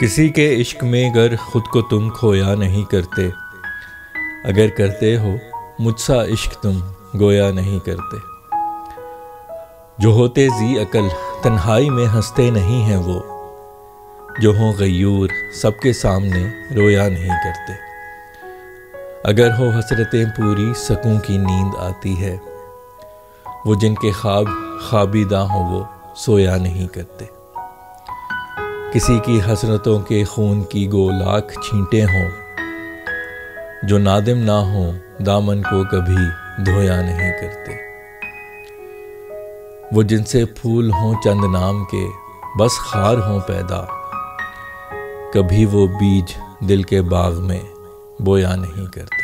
किसी के इश्क में गर खुद को तुम खोया नहीं करते, अगर करते हो मुझसा इश्क तुम गोया नहीं करते। जो होते जी अकल तन्हाई में हंसते नहीं हैं वो, जो हों गयूर सबके सामने रोया नहीं करते। अगर हो हसरतें पूरी सकूं की नींद आती है, वो जिनके ख्वाब ख्वाबीदा हों वो सोया नहीं करते। किसी की हसरतों के खून की गो लाख छींटे हों, जो नादिम ना हो दामन को कभी धोया नहीं करते। वो जिनसे फूल हों चंद नाम के बस खार हों पैदा, कभी वो बीज दिल के बाग में बोया नहीं करते।